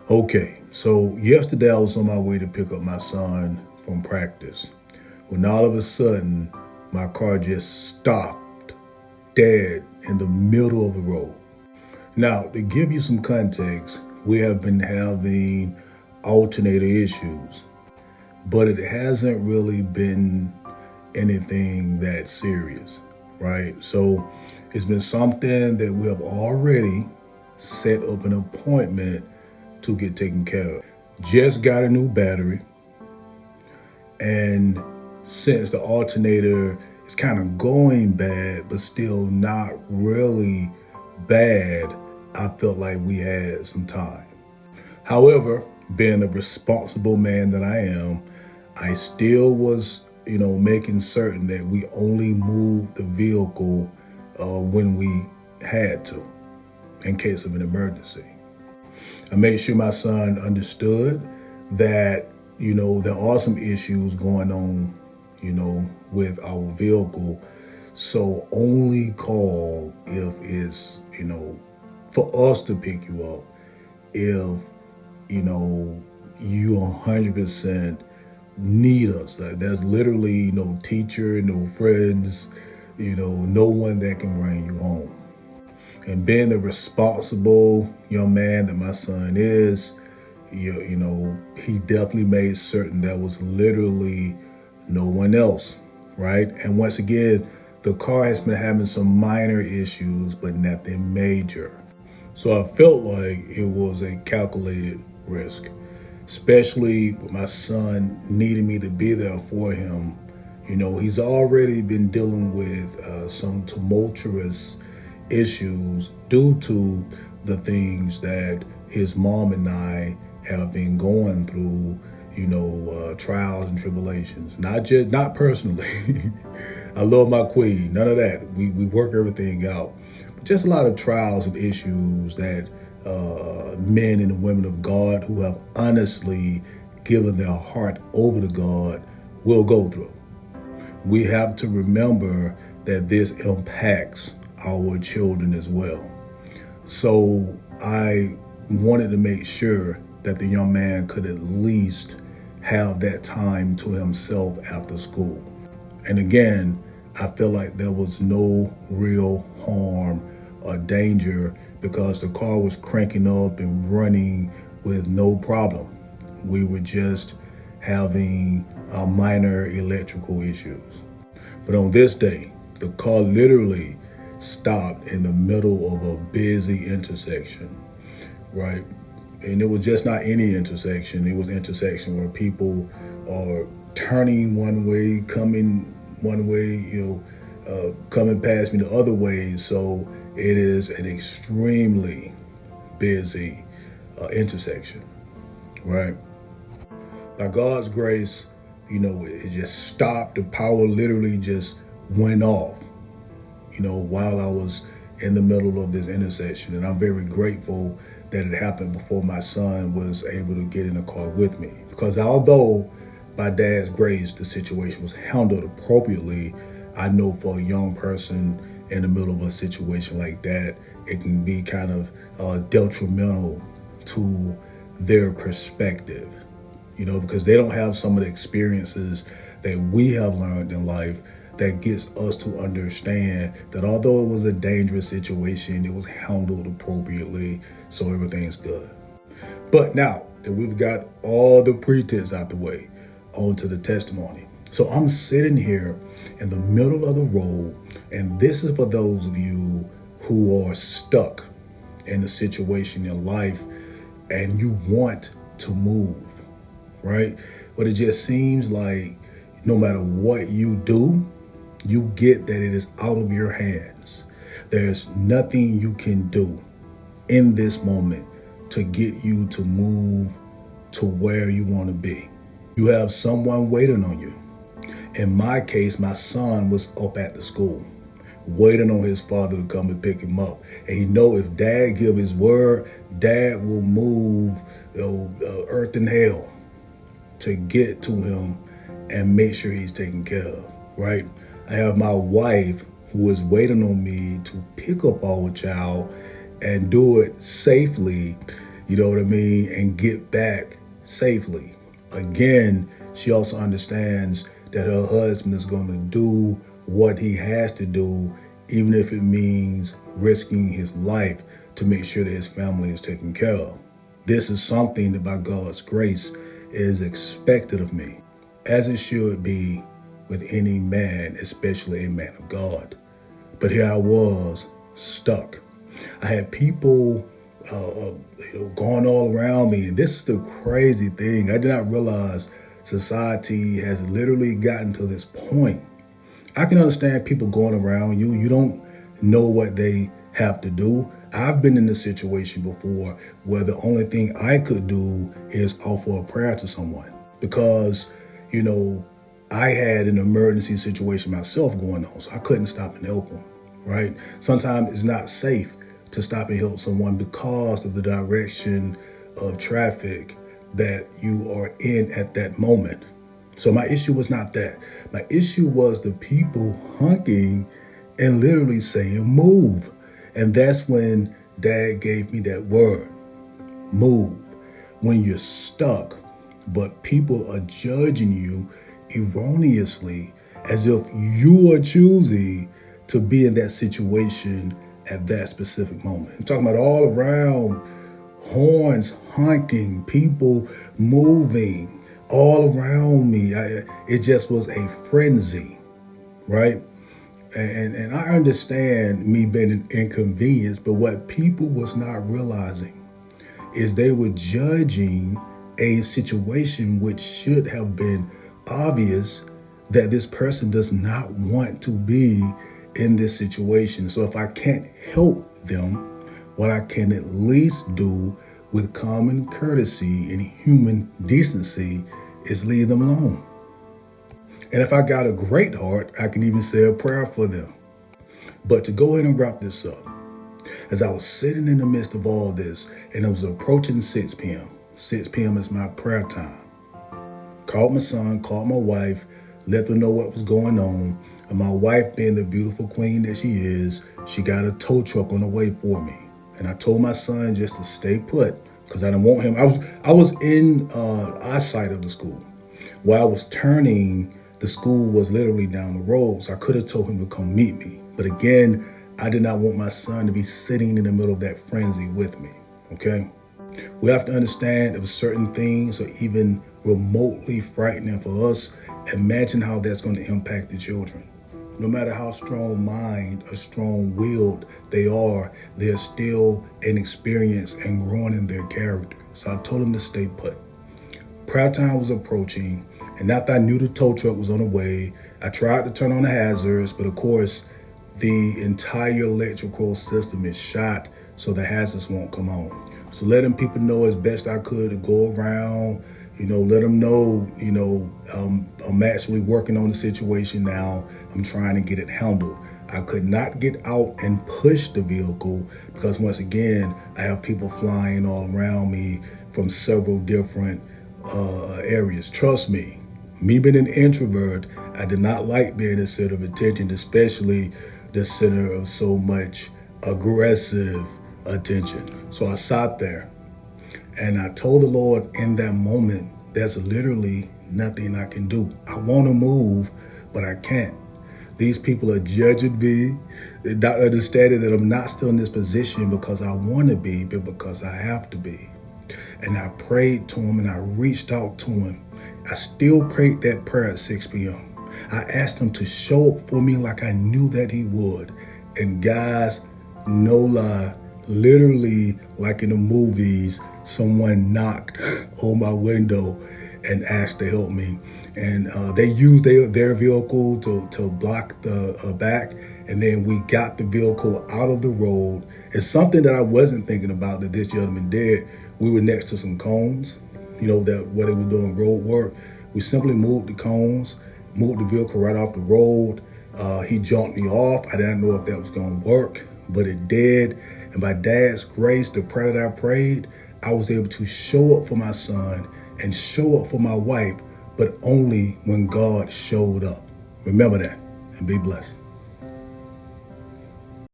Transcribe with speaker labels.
Speaker 1: Okay, so yesterday I was on my way to pick up my son from practice when all of a sudden my car just stopped dead in the middle of the road. Now, to give you some context, we have been having alternator issues, but it hasn't really been anything that serious, right? So it's been something that we have already set up an appointment to get taken care of. Just got a new battery, and since the alternator is kind of going bad, but still not really bad, I felt like we had some time. However, being the responsible man that I am, I still was, making certain that we only moved the vehicle when we had to, in case of an emergency. I made sure my son understood that, there are some issues going on, with our vehicle. So only call if it's, for us to pick you up if, you know, you 100% need us. Like there's literally no teacher, no friends, no one that can bring you home. And being the responsible young man that my son is, he definitely made certain there was literally no one else, right? And once again, the car has been having some minor issues, but nothing major. So I felt like it was a calculated risk, especially with my son needing me to be there for him. He's already been dealing with some tumultuous issues due to the things that his mom and I have been going through, trials and tribulations. Not personally. I love my queen, none of that. We work everything out. But just a lot of trials and issues that men and women of God who have honestly given their heart over to God will go through. We have to remember that this impacts our children as well. So I wanted to make sure that the young man could at least have that time to himself after school. And again, I feel like there was no real harm or danger because the car was cranking up and running with no problem. We were just having minor electrical issues. But on this day, the car literally stopped in the middle of a busy intersection, right? And it was just not any intersection. It was an intersection where people are turning one way, coming one way, coming past me the other way. So it is an extremely busy intersection, right? By God's grace, it just stopped. The power literally just went off, while I was in the middle of this intersection. And I'm very grateful that it happened before my son was able to get in the car with me. Because although by Dad's grace, the situation was handled appropriately, I know for a young person in the middle of a situation like that, it can be kind of detrimental to their perspective, because they don't have some of the experiences that we have learned in life that gets us to understand that although it was a dangerous situation, it was handled appropriately, so everything's good. But now that we've got all the pretense out the way, on to the testimony. So I'm sitting here in the middle of the road, and this is for those of you who are stuck in a situation in life and you want to move, right? But it just seems like no matter what you do, you get that it is out of your hands. There's nothing you can do in this moment to get you to move to where you want to be. You have someone waiting on you. In my case, my son was up at the school, waiting on his father to come and pick him up. And he know if Dad give his word, Dad will move earth and hell to get to him and make sure he's taken care of, right? I have my wife who is waiting on me to pick up our child and do it safely you know what I mean, and get back safely. Again, she also understands that her husband is going to do what he has to do, even if it means risking his life to make sure that his family is taken care of. This is something that by God's grace is expected of me, as it should be with any man, especially a man of God. But here I was, stuck. I had people going all around me, and this is the crazy thing. I did not realize society has literally gotten to this point. I can understand people going around you. You don't know what they have to do. I've been in this situation before where the only thing I could do is offer a prayer to someone because, I had an emergency situation myself going on, so I couldn't stop and help them, right? Sometimes it's not safe to stop and help someone because of the direction of traffic that you are in at that moment. So my issue was not that. My issue was the people honking and literally saying, move. And that's when Dad gave me that word, move. When you're stuck, but people are judging you erroneously as if you are choosing to be in that situation at that specific moment. I'm talking about all around, horns honking, people moving all around me. It just was a frenzy, right? And I understand me being an inconvenience, but what people was not realizing is they were judging a situation which should have been obvious that this person does not want to be in this situation. So if I can't help them, what I can at least do with common courtesy and human decency is leave them alone. And if I got a great heart, I can even say a prayer for them. But to go ahead and wrap this up, as I was sitting in the midst of all this, and it was approaching 6 p.m. 6 p.m. is my prayer time. Called my son, called my wife, let them know what was going on. And my wife, being the beautiful queen that she is, she got a tow truck on the way for me. And I told my son just to stay put because I didn't want him. I was in eyesight of the school. While I was turning, the school was literally down the road. So I could have told him to come meet me. But again, I did not want my son to be sitting in the middle of that frenzy with me, okay? We have to understand if certain things are even remotely frightening for us, imagine how that's going to impact the children. No matter how strong-minded or strong-willed they are, they're still inexperienced and growing in their character. So I told them to stay put. Prayer time was approaching, and after I knew the tow truck was on the way, I tried to turn on the hazards, but of course, the entire electrical system is shot, so the hazards won't come on. So letting people know as best I could to go around, let them know, I'm actually working on the situation now. I'm trying to get it handled. I could not get out and push the vehicle because once again, I have people flying all around me from several different areas. Trust me, being an introvert, I did not like being the center of attention, especially the center of so much aggressive attention. So I sat there and I told the Lord in that moment, there's literally nothing I can do. I want to move, but I can't. These people are judging me. They're not understanding that I'm not still in this position because I want to be, but because I have to be. And I prayed to him and I reached out to him. I still prayed that prayer at 6 p.m. I asked him to show up for me like I knew that he would. And guys, no lie, literally like in the movies, someone knocked on my window and asked to help me. And they used their vehicle to block the back. And then we got the vehicle out of the road. It's something that I wasn't thinking about that this gentleman did. We were next to some cones, that where they were doing road work. We simply moved the cones, moved the vehicle right off the road. He jumped me off. I didn't know if that was going to work, but it did. And by Dad's grace, the prayer that I prayed, I was able to show up for my son and show up for my wife, but only when God showed up. Remember that and be blessed.